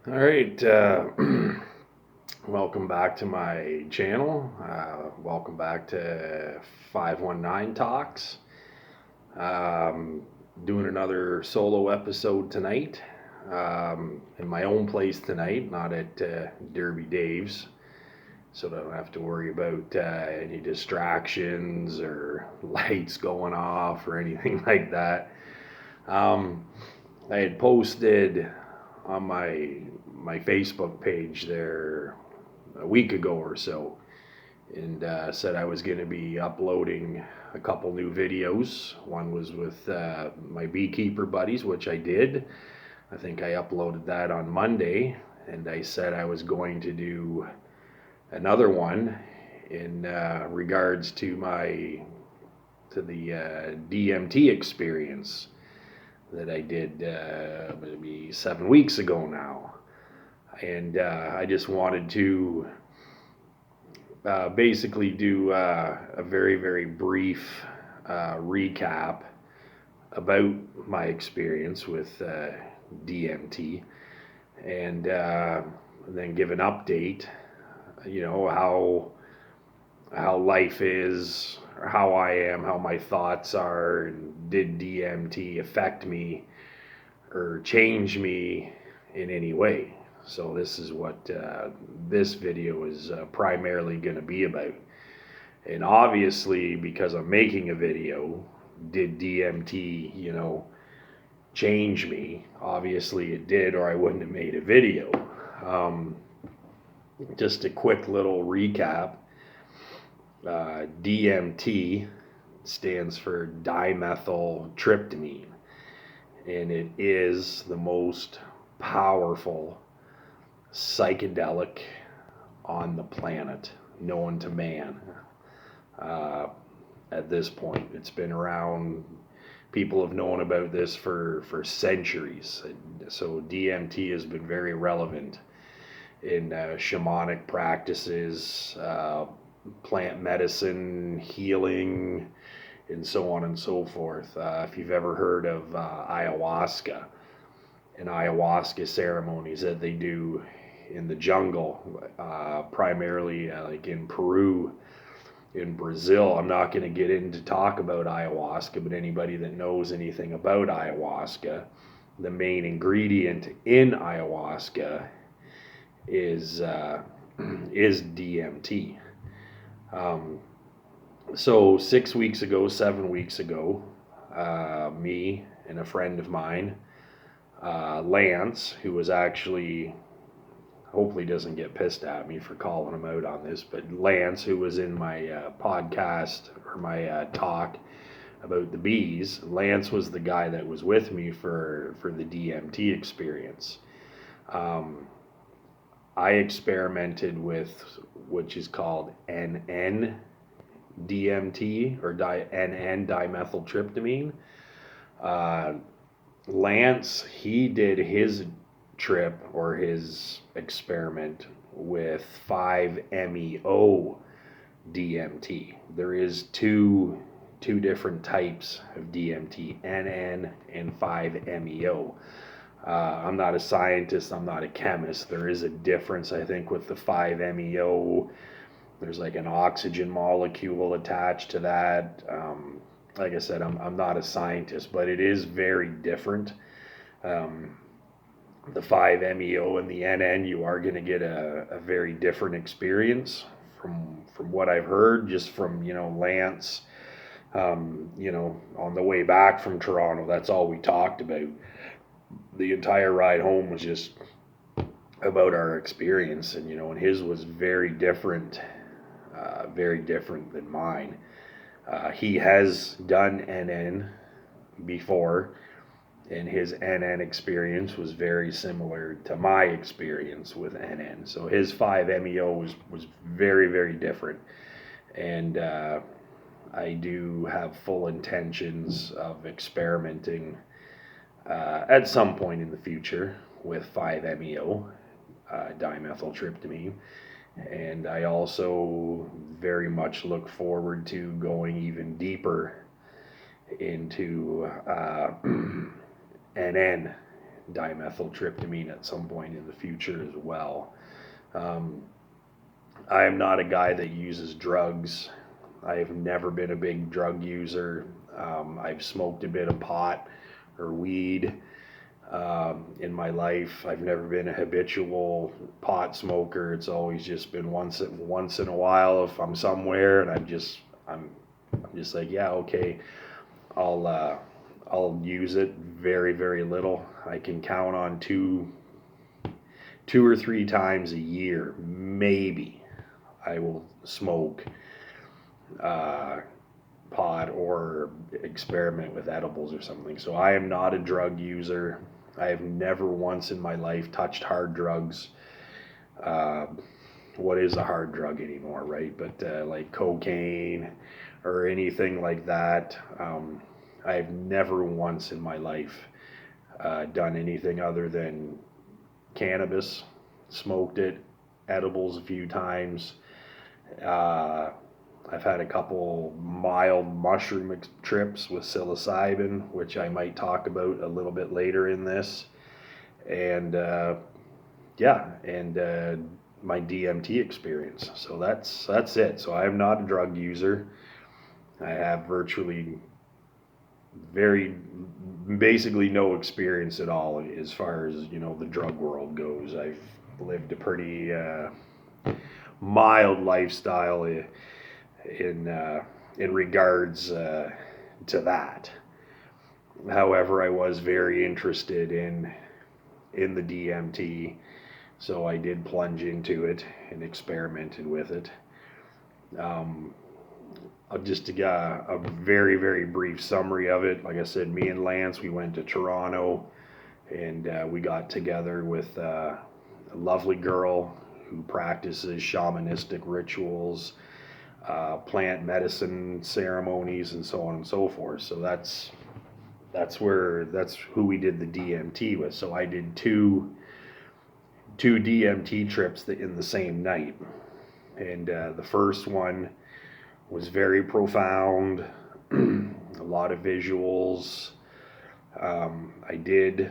All right, welcome back to my channel. Welcome back to 519 Talks. Um, Doing another solo episode tonight in my own place tonight, not at Derby Dave's, so I don't have to worry about any distractions or lights going off or anything like that. Um, I had posted on my Facebook page there a week ago or so, and said I was going to be uploading a couple new videos. One was with my beekeeper buddies, which I did. I think I uploaded that on Monday, and I said I was going to do another one in regards to the DMT experience that I did maybe 7 weeks ago now. And I just wanted to basically do a very, very brief recap about my experience with DMT, and then give an update, how life is, or how I am, how my thoughts are, and did DMT affect me or change me in any way. So this is what this video is primarily going to be about. And obviously, because I'm making a video, did DMT, change me? Obviously it did, or I wouldn't have made a video. Um, just a quick little recap. DMT stands for dimethyltryptamine, and it is the most powerful psychedelic on the planet known to man. Uh, at this point, it's been around. People have known about this for centuries. So DMT has been very relevant in shamanic practices, plant medicine, healing, and so on and so forth. If you've ever heard of ayahuasca and ayahuasca ceremonies that they do in the jungle, primarily like in Peru, in Brazil. I'm not going to get into talk about ayahuasca, but anybody that knows anything about ayahuasca, the main ingredient in ayahuasca is is DMT. Um, so 6 weeks ago, 7 weeks ago, me and a friend of mine, Lance, who was actually, hopefully doesn't get pissed at me for calling him out on this, but Lance, who was in my podcast or my talk about the bees, Lance was the guy that was with me for the DMT experience. I experimented with which is called NN DMT or NN dimethyltryptamine. Uh, Lance, he did his trip or his experiment with 5-MeO DMT. There is two different types of DMT, NN and 5-MeO. I'm not a scientist, I'm not a chemist. There is a difference, I think, with the 5-MeO. There's like an oxygen molecule attached to that. Like I said, I'm not a scientist, but it is very different. Um, the 5-MeO and the NN, you are going to get a very different experience from what I've heard, just from Lance. On the way back from Toronto, that's all we talked about. The entire ride home was just about our experience, and his was very different than mine. He has done NN before, and his NN experience was very similar to my experience with NN. So his 5-MeO was very, very different. And I do have full intentions of experimenting at some point in the future with 5-MeO, dimethyltryptamine. And I also very much look forward to going even deeper into NN dimethyltryptamine at some point in the future as well. I am not a guy that uses drugs. I have never been a big drug user. I've smoked a bit of pot or weed in my life. I've never been a habitual pot smoker. It's always just been once in a while if I'm somewhere and I'm just like, yeah, okay, I'll use it very, very little. I can count on two or three times a year, maybe, I will smoke pot or experiment with edibles or something. So I am not a drug user. I have never once in my life touched hard drugs. What is a hard drug anymore, right? But like cocaine or anything like that. I've never once in my life done anything other than cannabis, smoked it, edibles a few times. I've had a couple mild mushroom trips with psilocybin, which I might talk about a little bit later in this. And my DMT experience. So that's it. So I am not a drug user. I have basically no experience at all as far as, the drug world goes. I've lived a pretty mild lifestyle in regards to that. However, I was very interested in the DMT, so I did plunge into it and experimented with it. Just to get a very, very brief summary of it. Like I said, me and Lance, we went to Toronto, and we got together with a lovely girl who practices shamanistic rituals, plant medicine ceremonies, and so on and so forth. So that's who we did the DMT with. So I did two DMT trips in the same night, and the first one was very profound, a lot of visuals. I did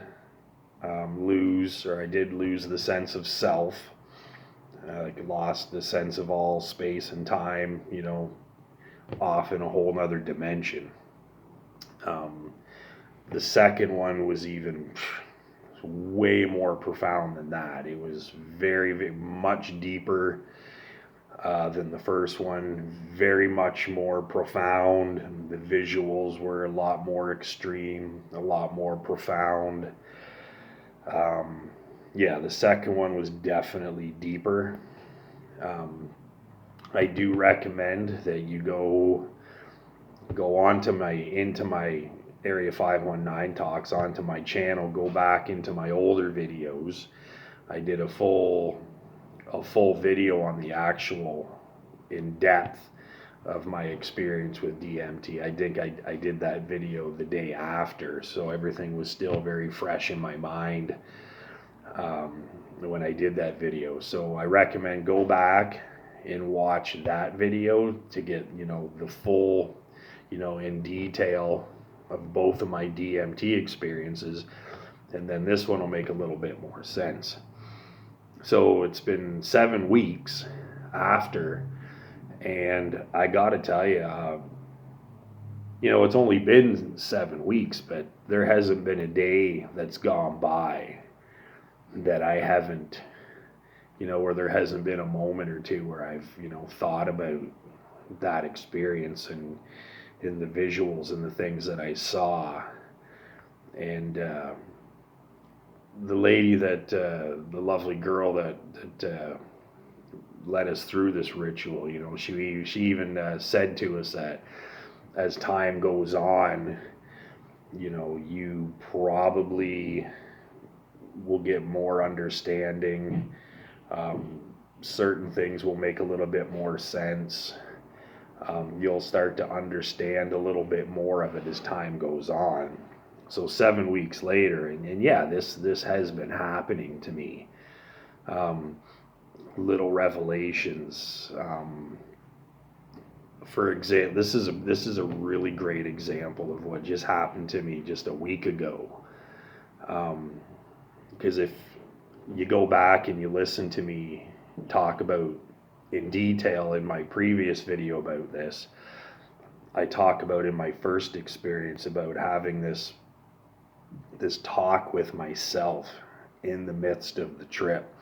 lose the sense of self. I lost the sense of all space and time, off in a whole nother dimension. The second one was way more profound than that. It was very, very much deeper than the first one, very much more profound. The visuals were a lot more extreme, a lot more profound. The second one was definitely deeper. I do recommend that you go into my Area 519 talks, onto my channel, go back into my older videos. I did a full video on the actual in depth of my experience with DMT. I think I did that video the day after, so everything was still very fresh in my mind when I did that video. So I recommend go back and watch that video to get the full in detail of both of my DMT experiences, and then this one will make a little bit more sense. So it's been 7 weeks after, and I gotta tell you, it's only been 7 weeks, but there hasn't been a day that's gone by that I haven't, where there hasn't been a moment or two where I've, thought about that experience and in the visuals and the things that I saw. And the lady the lovely girl that led us through this ritual, she even said to us that as time goes on, you probably will get more understanding. Certain things will make a little bit more sense. You'll start to understand a little bit more of it as time goes on. So 7 weeks later, and yeah, this has been happening to me. Little revelations. For example, this is a really great example of what just happened to me just a week ago. Because if you go back and you listen to me talk about in detail in my previous video about this, I talk about in my first experience about having this talk with myself in the midst of the trip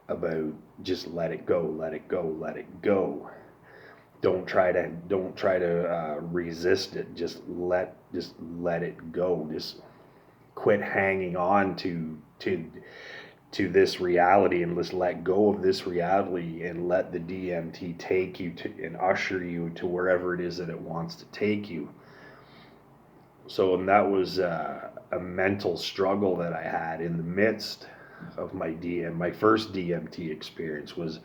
about just let it go, let it go, let it go. Don't try to resist it. Just let it go. Just quit hanging on to this reality, and just let go of this reality and let the DMT take you to and usher you to wherever it is that it wants to take you. So, and that was a mental struggle that I had in the midst of my first DMT experience. Was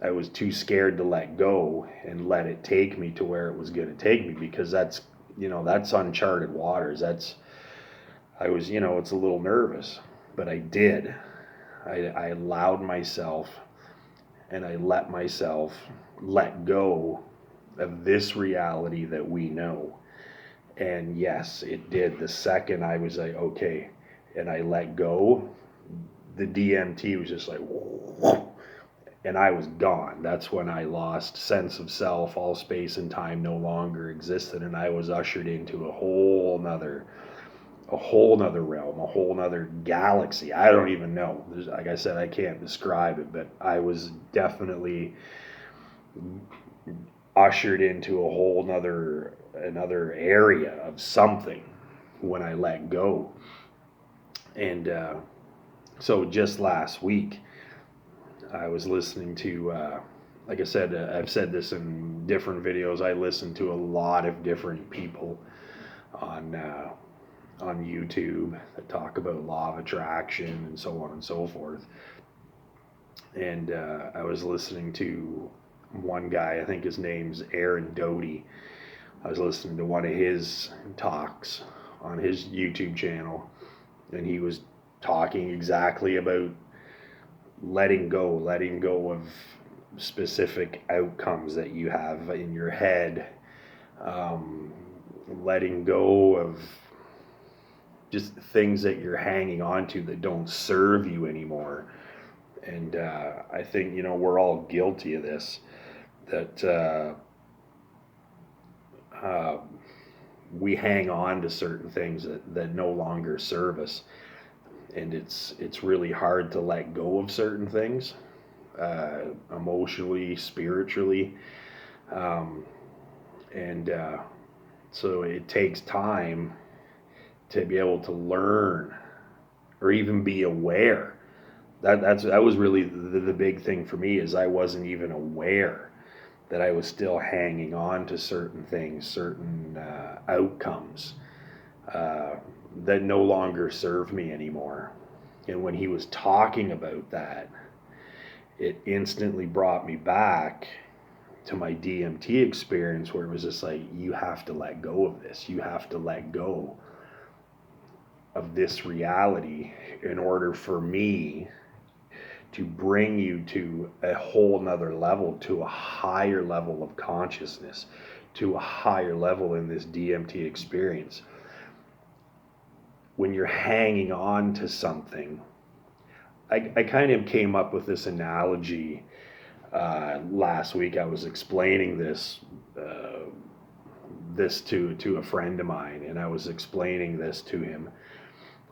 I was too scared to let go and let it take me to where it was going to take me, because that's uncharted waters. I was, it's a little nervous, but I did. I allowed myself and I let myself let go of this reality that we know. And yes, it did. The second I was like, okay, and I let go, the DMT was just like, whoa, and I was gone. That's when I lost sense of self. All space and time no longer existed, and I was ushered into a whole nother realm, a whole nother galaxy. I don't even know. Like I said, I can't describe it, but I was definitely ushered into a whole another area of something when I let go. And so just last week, I was listening to, like I said, I've said this in different videos, I listen to a lot of different people on YouTube that talk about law of attraction and so on and so forth. And I was listening to one guy, I think his name's Aaron Doty. I was listening to one of his talks on his YouTube channel, and he was talking exactly about letting go of specific outcomes that you have in your head, letting go of just things that you're hanging on to that don't serve you anymore. And I think, we're all guilty of this, that we hang on to certain things that no longer serve us. And it's really hard to let go of certain things, emotionally, spiritually. So it takes time to be able to learn or even be aware. That was really the big thing for me, is I wasn't even aware that I was still hanging on to certain things, certain outcomes that no longer serve me anymore. And when he was talking about that, it instantly brought me back to my DMT experience, where it was just like, you have to let go of this. You have to let go of this reality in order for me to bring you to a whole nother level, to a higher level of consciousness, to a higher level in this DMT experience. When you're hanging on to something, I kind of came up with this analogy last week. I was explaining this to a friend of mine, and I was explaining this to him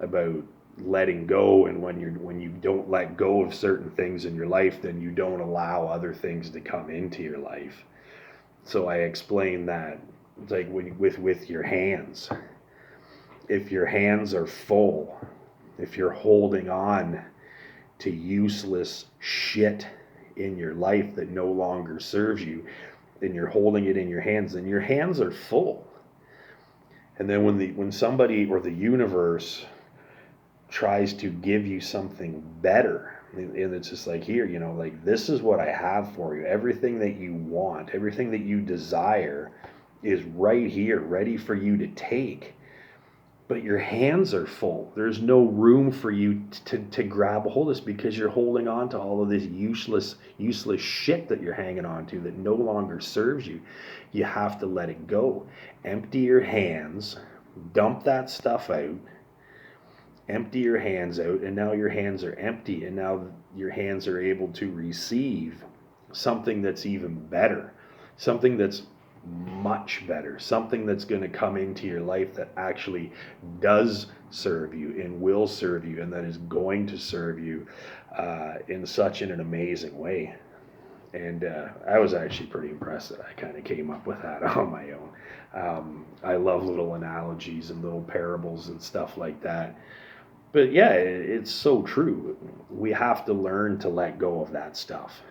about letting go, and when you don't let go of certain things in your life, then you don't allow other things to come into your life. So I explained that it's like with your hands. If your hands are full, if you're holding on to useless shit in your life that no longer serves you, and you're holding it in your hands, then your hands are full. And then when somebody or the universe tries to give you something better, and it's just like, here, like, this is what I have for you. Everything that you want, everything that you desire is right here, ready for you to take. But your hands are full. There's no room for you to grab a hold of this, because you're holding on to all of this useless shit that you're hanging on to that no longer serves you. You have to let it go. Empty your hands, dump that stuff out, empty your hands out, and now your hands are empty, and now your hands are able to receive something that's even better, something that's much better, something that's going to come into your life that actually does serve you and will serve you and that is going to serve you in such an amazing way. And I was actually pretty impressed that I kind of came up with that on my own. I love little analogies and little parables and stuff like that. But yeah, it's so true. We have to learn to let go of that stuff.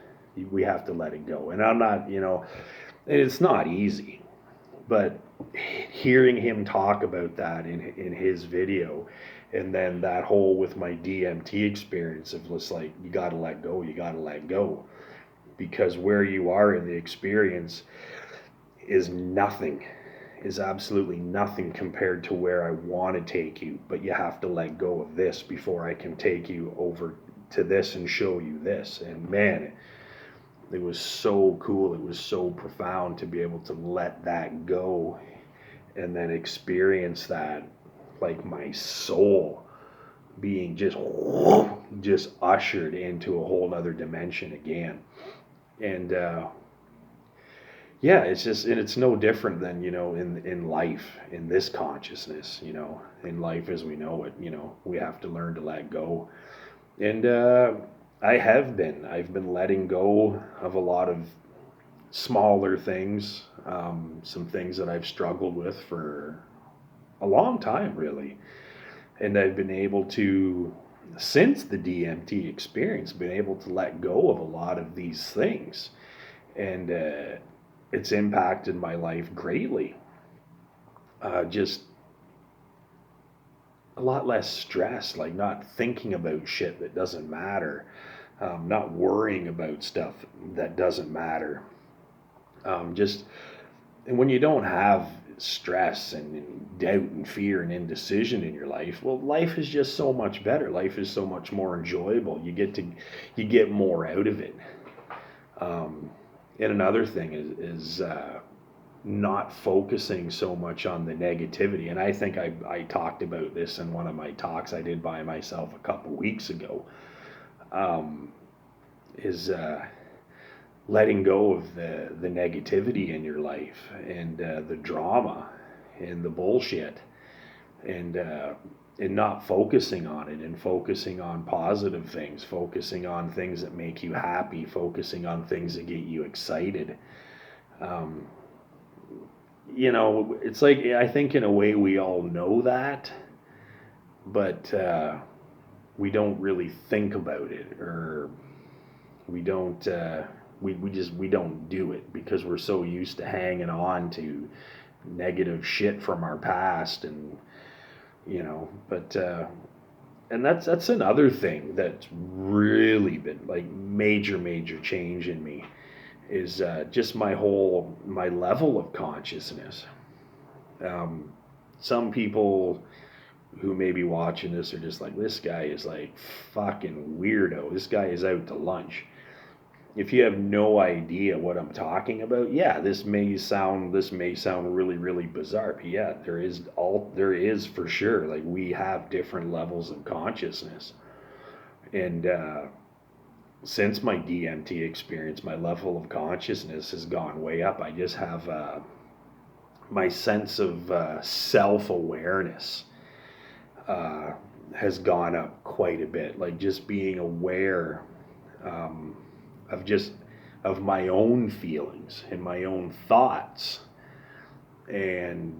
We have to let it go. And I'm not, it's not easy, but hearing him talk about that in his video, and then that whole with my DMT experience of just like, you got to let go, you got to let go. Because where you are in the experience is nothing, is absolutely nothing compared to where I want to take you. But you have to let go of this before I can take you over to this and show you this. And man, it was so cool. It was so profound to be able to let that go and then experience that, like my soul being just ushered into a whole other dimension again. And yeah, it's just, and it's no different than, in life, in this consciousness, in life as we know it, we have to learn to let go. And I've been letting go of a lot of smaller things, some things that I've struggled with for a long time, really. And I've been able to, since the DMT experience, been able to let go of a lot of these things. And it's impacted my life greatly. Just a lot less stress, like not thinking about shit that doesn't matter, not worrying about stuff that doesn't matter. Just, and when you don't have stress and doubt and fear and indecision in your life, well, life is just so much better. Life is so much more enjoyable. You get more out of it. And another thing is not focusing so much on the negativity. And I think I talked about this in one of my talks I did by myself a couple weeks ago. Is letting go of the negativity in your life and the drama and the bullshit, and not focusing on it, and focusing on positive things, focusing on things that make you happy, focusing on things that get you excited. It's like, I think in a way we all know that, but we don't really think about it, or we don't we don't do it because we're so used to hanging on to negative shit from our past. And but and that's another thing that's really been like major change in me, is just my level of consciousness. Some people who may be watching this are just like, this guy is like fucking weirdo, this guy is out to lunch. If you have no idea what I'm talking about, yeah, this may sound really bizarre. But yeah, there is for sure. Like, we have different levels of consciousness, and since my DMT experience, my level of consciousness has gone way up. I just have my sense of self-awareness has gone up quite a bit. Like, just being aware of my own feelings and my own thoughts. And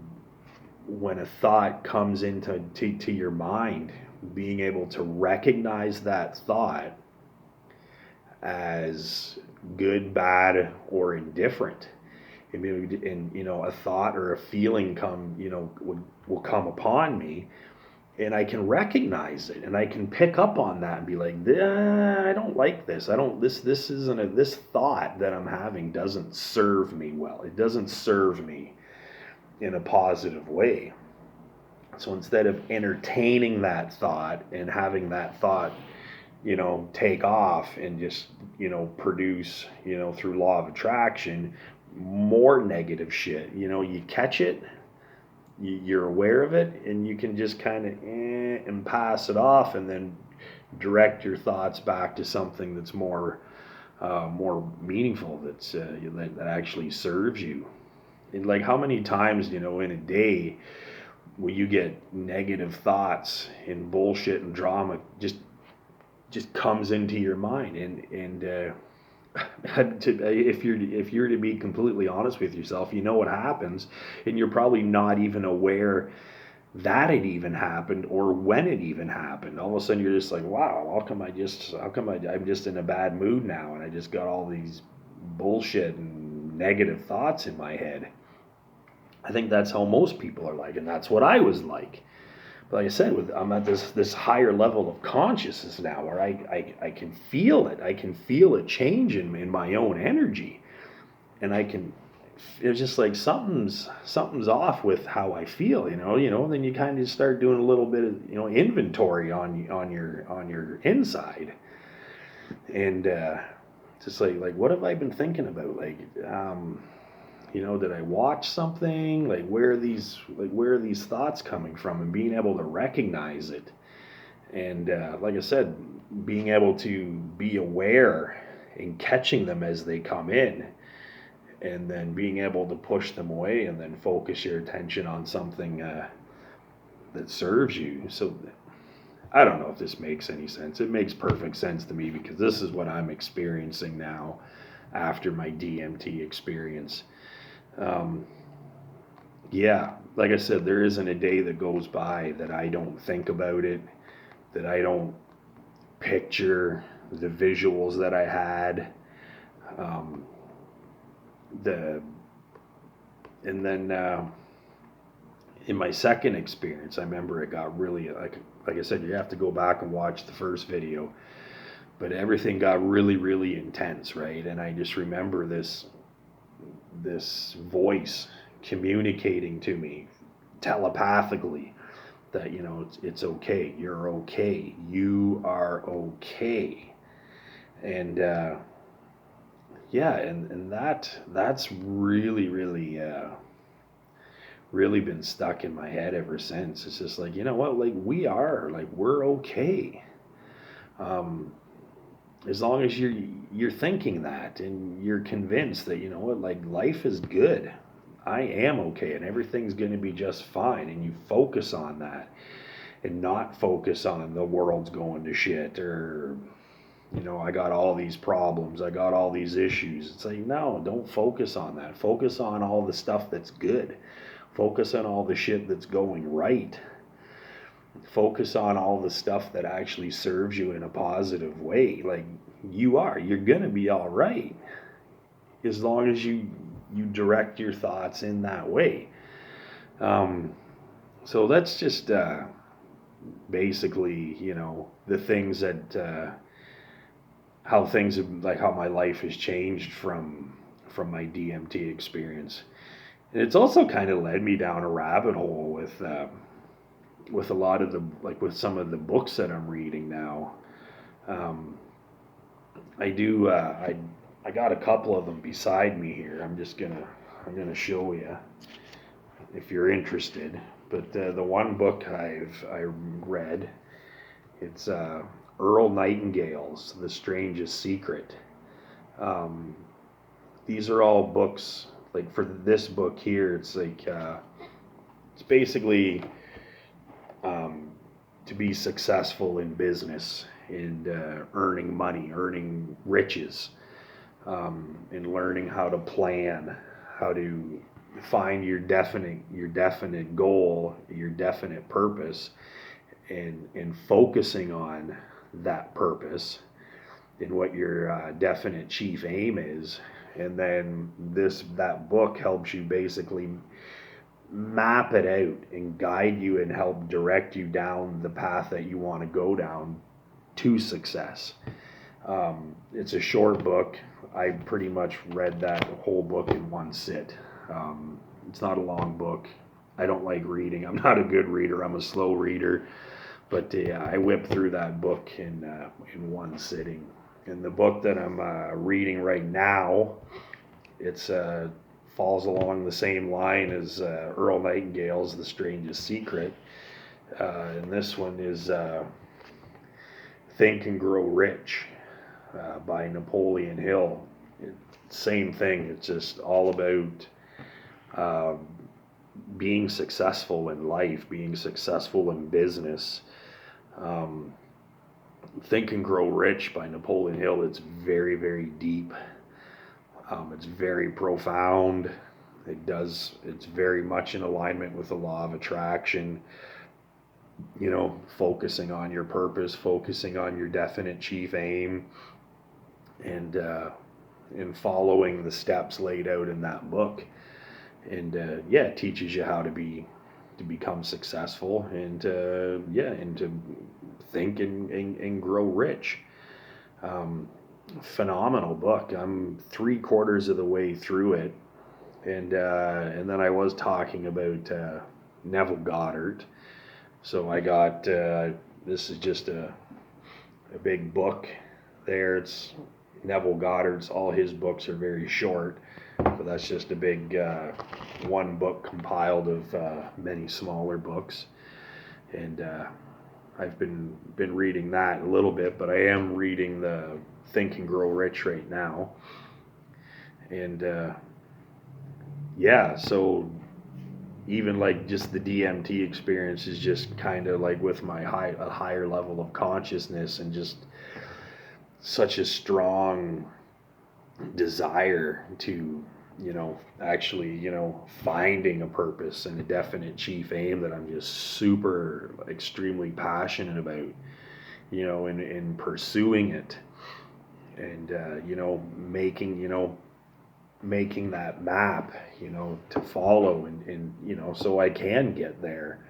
when a thought comes into your mind, being able to recognize that thought as good, bad, or indifferent. And a thought or a feeling will come upon me, and I can recognize it, and I can pick up on that and be like, I don't like this. This thought that I'm having doesn't serve me well. It doesn't serve me in a positive way. So instead of entertaining that thought and having that thought, take off and just, produce, through law of attraction, more negative shit, you catch it you're aware of it, and you can just kind of and pass it off, and then direct your thoughts back to something that's more meaningful, that actually serves you. And like, how many times, in a day, where you get negative thoughts and bullshit and drama just comes into your mind, and if you're to be completely honest with yourself, what happens, and you're probably not even aware that it even happened or when it even happened. All of a sudden you're just like, wow, I'm just in a bad mood now, and I just got all these bullshit and negative thoughts in my head. I think that's how most people are like, and that's what I was like. But like I said, I'm at this higher level of consciousness now, where I can feel it. I can feel a change in my own energy, and it's just like something's off with how I feel, and then you kind of start doing a little bit of, inventory on your inside, and just like what have I been thinking about? Like, did I watch something? Like, where are these thoughts coming from? And being able to recognize it, and like I said, being able to be aware and catching them as they come in, and then being able to push them away, and then focus your attention on something that serves you. So I don't know if this makes any sense. It makes perfect sense to me, because this is what I'm experiencing now after my DMT experience. Yeah, like I said, there isn't a day that goes by that I don't think about it, that I don't picture the visuals that I had. And then in my second experience, I remember it got really, like I said, you have to go back and watch the first video, but everything got really, really intense, right? And I just remember this voice communicating to me telepathically that, it's okay, you're okay, you are okay. And yeah, and that's really, really really been stuck in my head ever since. It's just like, what, like, we're okay. As long as you're thinking that, and you're convinced that, what, like, life is good. I am okay, and everything's going to be just fine, and you focus on that, and not focus on the world's going to shit, or I got all these problems, I got all these issues. It's like, no, don't focus on that. Focus on all the stuff that's good. Focus on all the shit that's going right. Focus on all the stuff that actually serves you in a positive way. Like, you're gonna be all right, as long as you direct your thoughts in that way. So that's just basically, the things that how things have, like, how my life has changed from my DMT experience. And it's also kind of led me down a rabbit hole with a lot of with some of the books that I'm reading now. I do I got a couple of them beside me here. I'm gonna show you if you're interested. But the one book I read, it's Earl Nightingale's The Strangest Secret. These are all books. Like, for this book here, it's like it's basically to be successful in business, and earning money, earning riches, and learning how to plan, how to find your definite goal, your definite purpose, and focusing on that purpose and what your definite chief aim is. And then that book helps you basically map it out and guide you and help direct you down the path that you want to go down to success. It's a short book. I pretty much read that whole book in one sit. It's not a long book. I don't like reading. I'm not a good reader. I'm a slow reader. But I whipped through that book in one sitting. And the book that I'm reading right now, it's falls along the same line as Earl Nightingale's The Strangest Secret. And this one is Think and Grow Rich by Napoleon Hill. Same thing. It's just all about being successful in life, being successful in business. Think and Grow Rich by Napoleon Hill. It's very, very deep. It's very profound. It's very much in alignment with the law of attraction. You know, focusing on your purpose, focusing on your definite chief aim, and in following the steps laid out in that book. And it teaches you how to become successful, and to think and grow rich. Phenomenal book. I'm 3/4 of the way through it, and then I was talking about Neville Goddard. So I got this is just a big book. There, it's Neville Goddard's. All his books are very short, but that's just a big one book compiled of many smaller books. And I've been reading that a little bit, but I am reading the Think and Grow Rich right now. And so even like just the DMT experience is just kind of like with a higher level of consciousness, and just such a strong desire to, actually, finding a purpose and a definite chief aim that I'm just super extremely passionate about, in pursuing it, and making that map, to follow, and so I can get there.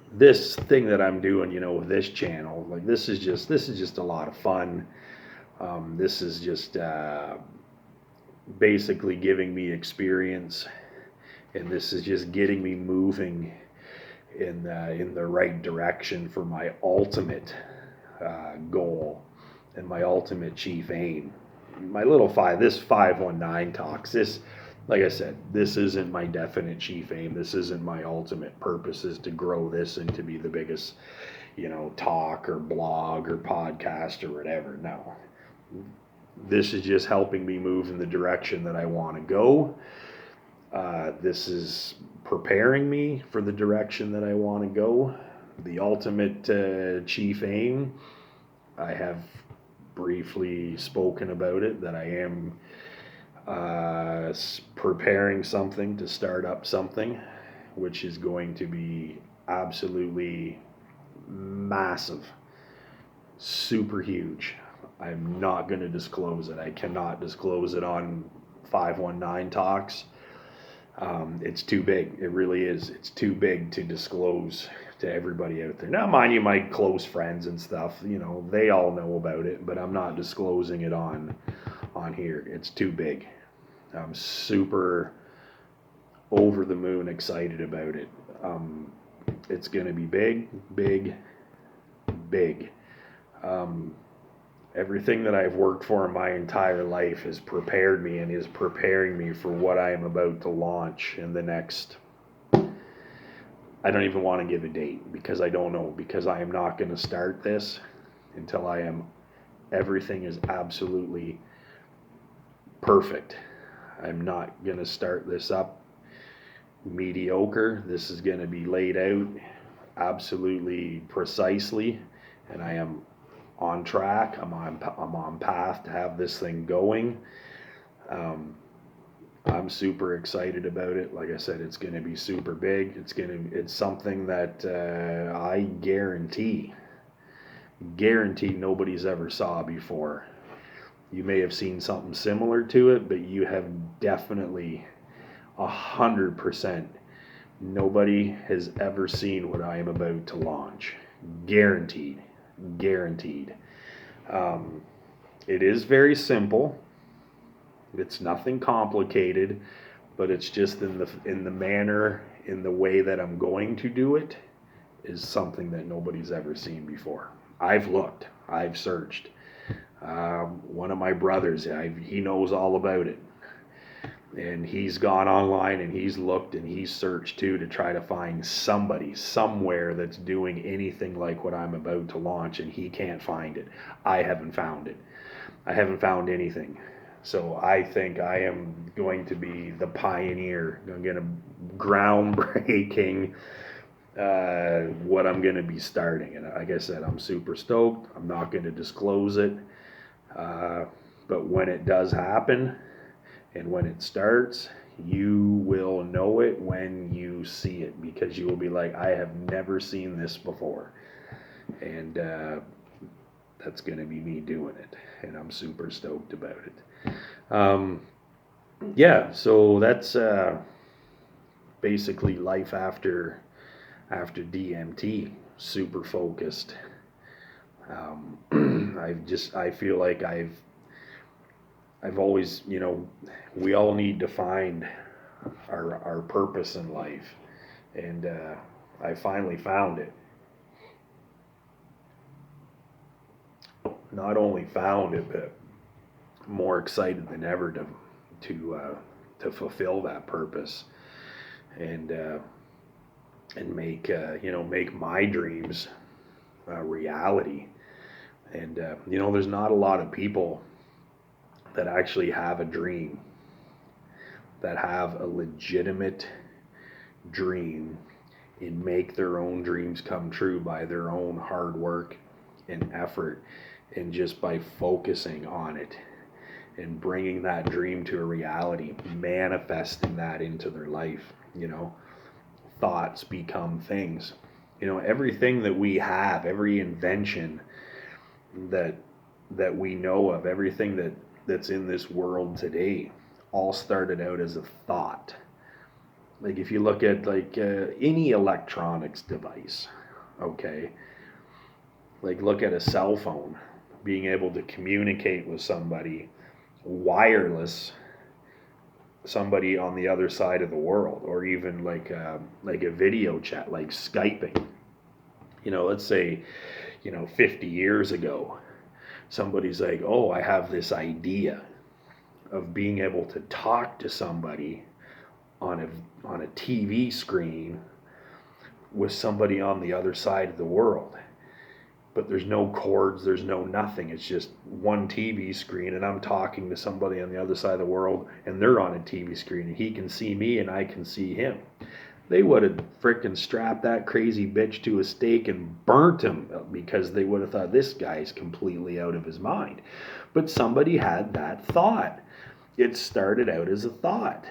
This thing that I'm doing, with this channel, like this is just a lot of fun. This is just basically giving me experience, and this is just getting me moving in the right direction for my ultimate goal and my ultimate chief aim. My little 519 talks, this, like I said, this isn't my definite chief aim. This isn't my ultimate purpose, is to grow this and to be the biggest, talk or blog or podcast or whatever. No, this is just helping me move in the direction that I want to go. This is preparing me for the direction that I want to go. The ultimate chief aim, I have briefly spoken about it, that I am preparing something to start up something, which is going to be absolutely massive, super huge. I'm not going to disclose it. I cannot disclose it on 519 Talks. It's too big. It really is. It's too big to disclose to everybody out there. Now, mind you, my close friends and stuff, they all know about it, but I'm not disclosing it on here. It's too big. I'm super over the moon excited about it. It's going to be big, big, big. Everything that I've worked for my entire life has prepared me and is preparing me for what I am about to launch in the next, I don't even want to give a date, because I don't know, because I am not going to start this until everything is absolutely perfect. I'm not going to start this up mediocre. This is going to be laid out absolutely precisely, and I am on track. I'm on path to have this thing going. I'm super excited about it. Like I said, it's going to be super big. It's something that I guarantee nobody's ever saw before. You may have seen something similar to it, but you have definitely 100%. Nobody has ever seen what I am about to launch. Guaranteed. It is very simple. It's nothing complicated, but it's just in the manner, in the way that I'm going to do it, is something that nobody's ever seen before. I've looked, I've searched. One of my brothers, he knows all about it. And he's gone online and he's looked and he's searched too to try to find somebody somewhere that's doing anything like what I'm about to launch, and he can't find it. I haven't found it. I haven't found anything. So I think I am going to be the pioneer. I'm going to groundbreaking what I'm going to be starting. And like I said, I'm super stoked. I'm not going to disclose it. But when it does happen and when it starts, you will know it when you see it, because you will be like, I have never seen this before. And that's going to be me doing it. And I'm super stoked about it. Yeah, so that's basically life after DMT. Super focused. I feel like I've always, we all need to find our purpose in life, and I finally found it. Not only found it, but more excited than ever to fulfill that purpose, and make make my dreams a reality. And there's not a lot of people that actually have a dream, that have a legitimate dream and make their own dreams come true by their own hard work and effort, and just by focusing on it and bringing that dream to a reality, manifesting that into their life. Thoughts become things. Everything that we have, every invention that we know of, everything that's in this world today, all started out as a thought. Like if you look at any electronics device, okay, like look at a cell phone, being able to communicate with somebody wireless, somebody on the other side of the world, or even like a video chat, like Skyping. Let's say 50 years ago, somebody's like, oh, I have this idea of being able to talk to somebody on a TV screen with somebody on the other side of the world. But there's no cords, there's no nothing. It's just one TV screen, and I'm talking to somebody on the other side of the world, and they're on a TV screen, and he can see me and I can see him. They would have frickin' strapped that crazy bitch to a stake and burnt him, because they would have thought this guy's completely out of his mind. But somebody had that thought. It started out as a thought.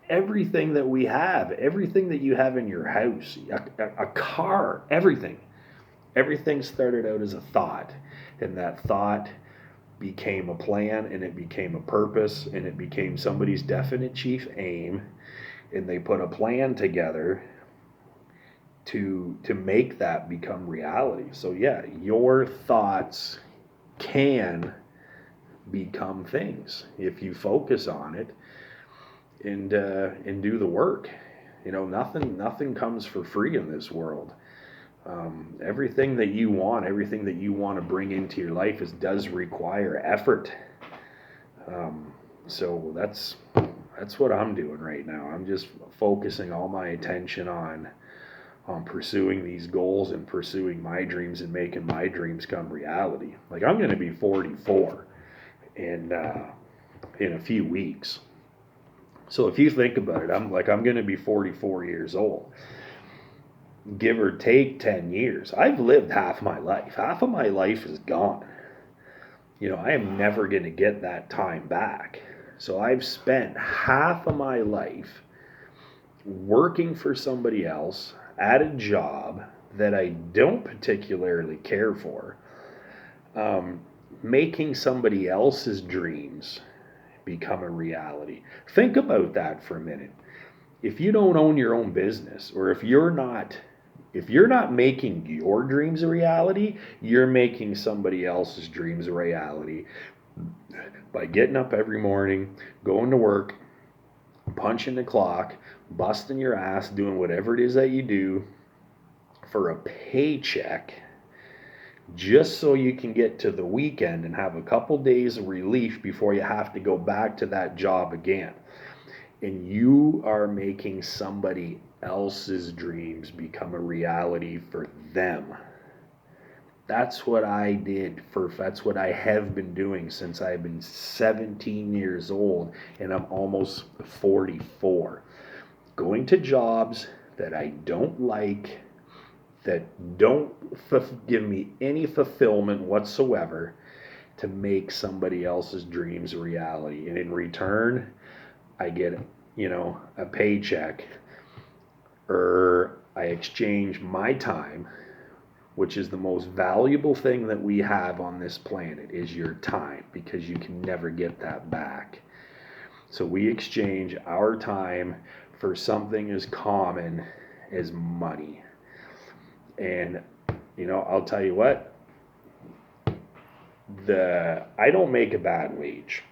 Everything that we have, everything that you have in your house, a car, everything started out as a thought. And that thought became a plan, and it became a purpose, and it became somebody's definite chief aim. And they put a plan together to make that become reality. So yeah, your thoughts can become things if you focus on it and do the work. Nothing comes for free in this world. Everything that you want, everything that you want to bring into your life does require effort. So that's what I'm doing right now. I'm just focusing all my attention on pursuing these goals and pursuing my dreams and making my dreams come reality. Like I'm going to be 44 in a few weeks. So if you think about it, I'm going to be 44 years old. Give or take 10 years. I've lived half my life. Half of my life is gone. I am never going to get that time back. So I've spent half of my life working for somebody else at a job that I don't particularly care for, making somebody else's dreams become a reality. Think about that for a minute. If you don't own your own business, or if you're not making your dreams a reality, you're making somebody else's dreams a reality by getting up every morning, going to work, punching the clock, busting your ass, doing whatever it is that you do for a paycheck, just so you can get to the weekend and have a couple days of relief before you have to go back to that job again. and you are making somebody else's dreams become a reality for them. That's what I did that's what I have been doing since I've been 17 years old and I'm almost 44. Going to jobs that I don't like, that don't give me any fulfillment whatsoever, to make somebody else's dreams a reality. And in return, I get, a paycheck, or I exchange my time, which is the most valuable thing that we have on this planet, is your time, because you can never get that back. So we exchange our time for something as common as money. And, I'll tell you what, I don't make a bad wage.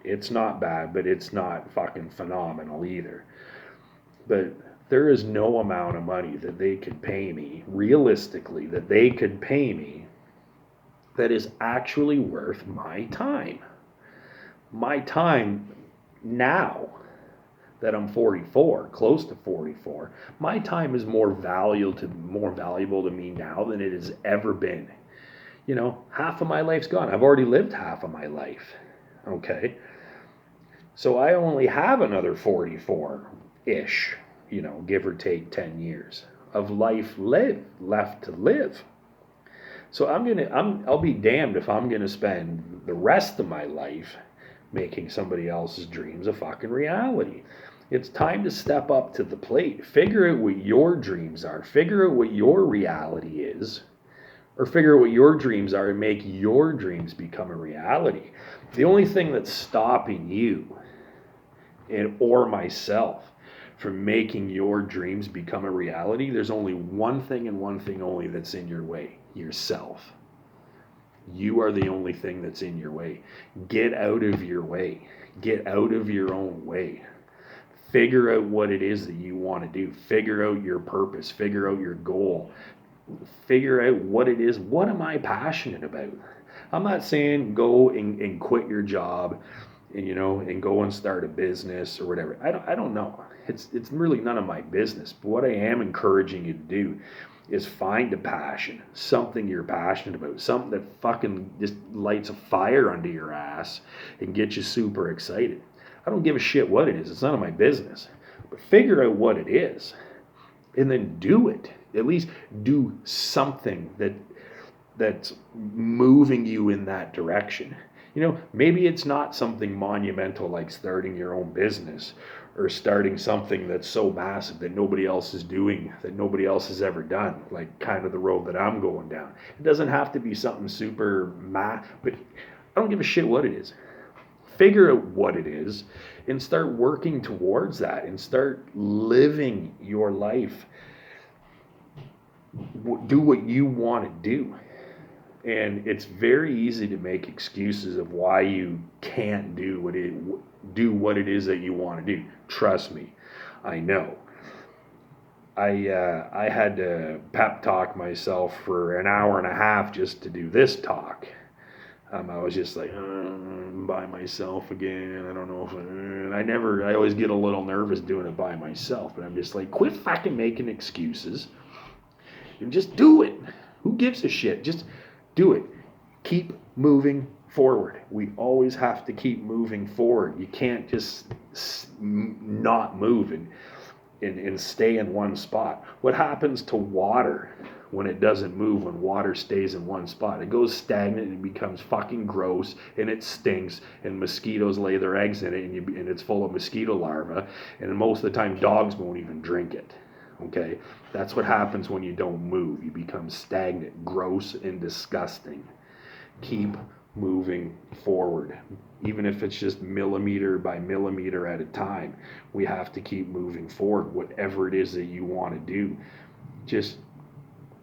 It's not bad, but it's not fucking phenomenal either. But there is no amount of money that they could pay me, realistically, that they could pay me, that is actually worth my time. My time now that I'm 44, close to 44, my time is more valuable to me now than it has ever been. Half of my life's gone. I've already lived half of my life. Okay? So I only have another 44-ish, give or take 10 years of life left to live. So I'll be damned if I'm going to spend the rest of my life making somebody else's dreams a fucking reality. It's time to step up to the plate. Figure out what your dreams are. Figure out what your reality is. Or figure out what your dreams are and make your dreams become a reality. The only thing that's stopping you or myself from making your dreams become a reality, there's only one thing and one thing only that's in your way: yourself. You are the only thing that's in your way. Get out of your way. Get out of your own way. Figure out what it is that you want to do. Figure out your purpose. Figure out your goal. Figure out what it is. What am I passionate about? I'm not saying go and quit your job and go and start a business or whatever. I don't know. It's really none of my business. But what I am encouraging you to do is find a passion, something you're passionate about, something that fucking just lights a fire under your ass and gets you super excited. I don't give a shit what it is. It's none of my business. But figure out what it is and then do it. At least do something that's moving you in that direction. Maybe it's not something monumental like starting your own business or starting something that's so massive that nobody else is doing, that nobody else has ever done, like kind of the road that I'm going down. It doesn't have to be something super but I don't give a shit what it is. Figure out what it is and start working towards that and start living your life. Do what you want to do. And it's very easy to make excuses of why you can't do what it is that you want to do. Trust me, I know. I had to pep talk myself for an hour and a half just to do this talk. I was just like, by myself again. I don't know if I always get a little nervous doing it by myself, but I'm just like, quit fucking making excuses and just do it. Who gives a shit? Just do it. Keep moving forward. We always have to keep moving forward. You can't just not move and stay in one spot. What happens to water when it doesn't move, when water stays in one spot? It goes stagnant and it becomes fucking gross and it stinks and mosquitoes lay their eggs in it and it's full of mosquito larvae, and most of the time dogs won't even drink it. Okay? That's what happens when you don't move. You become stagnant, gross, and disgusting. Keep moving forward. Even if it's just millimeter by millimeter at a time, we have to keep moving forward. Whatever it is that you want to do,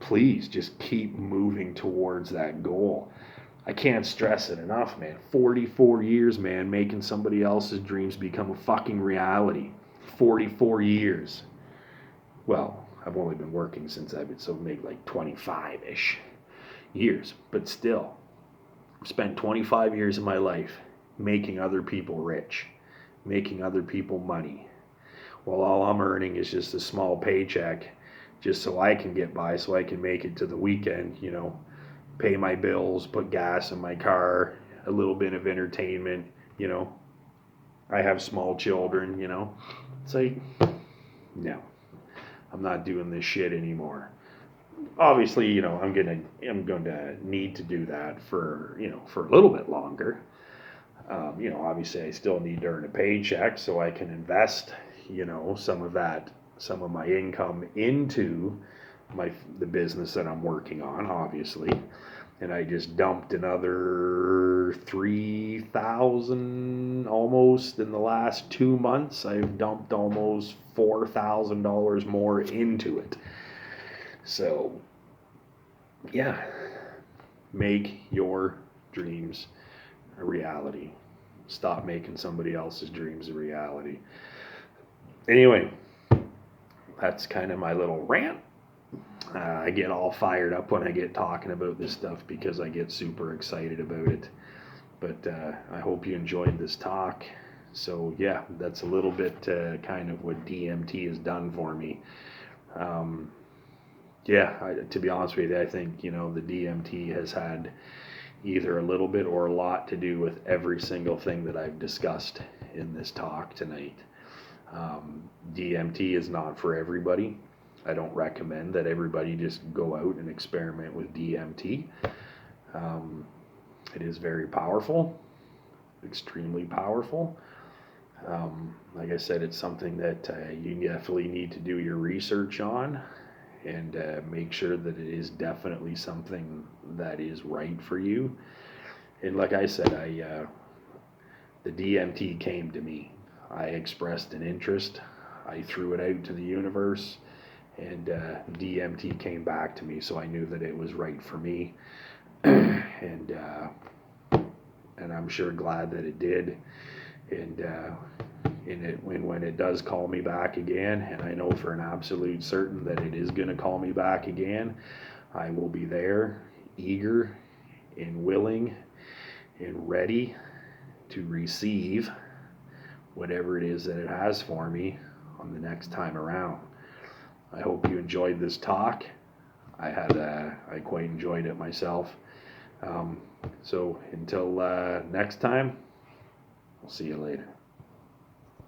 please keep moving towards that goal. I can't stress it enough, man. 44 years, man, making somebody else's dreams become a fucking reality. 44 years. Well, I've only been working since maybe like 25-ish years, but still, I've spent 25 years of my life making other people rich, making other people money. Well, all I'm earning is just a small paycheck just so I can get by, so I can make it to the weekend, you know, pay my bills, put gas in my car, a little bit of entertainment, you know. I have small children, you know. It's like, no, I'm not doing this shit anymore. Obviously, you know, I'm going to need to do that for, you know, for a little bit longer. You know, obviously I still need to earn a paycheck so I can invest, you know, some of my income into the business that I'm working on, obviously. And I just dumped another 3,000 almost in the last 2 months. I've dumped almost $4,000 more into it. So, yeah, make your dreams a reality. Stop making somebody else's dreams a reality. Anyway, that's kind of my little rant. I get all fired up when I get talking about this stuff because I get super excited about it. But I hope you enjoyed this talk. So yeah, that's a little bit kind of what DMT has done for me. To be honest with you, I think, you know, the DMT has had either a little bit or a lot to do with every single thing that I've discussed in this talk tonight. DMT is not for everybody. I don't recommend that everybody just go out and experiment with DMT. It is very powerful, extremely powerful. Like I said, it's something that you definitely need to do your research on and make sure that it is definitely something that is right for you. And like I said, the DMT came to me. I expressed an interest. I threw it out to the universe, and DMT came back to me, so I knew that it was right for me. and I'm sure glad that it did. And when it does call me back again, and I know for an absolute certain that it is going to call me back again, I will be there, eager and willing and ready to receive whatever it is that it has for me on the next time around. I hope you enjoyed this talk. I quite enjoyed it myself. So until next time, I'll see you later.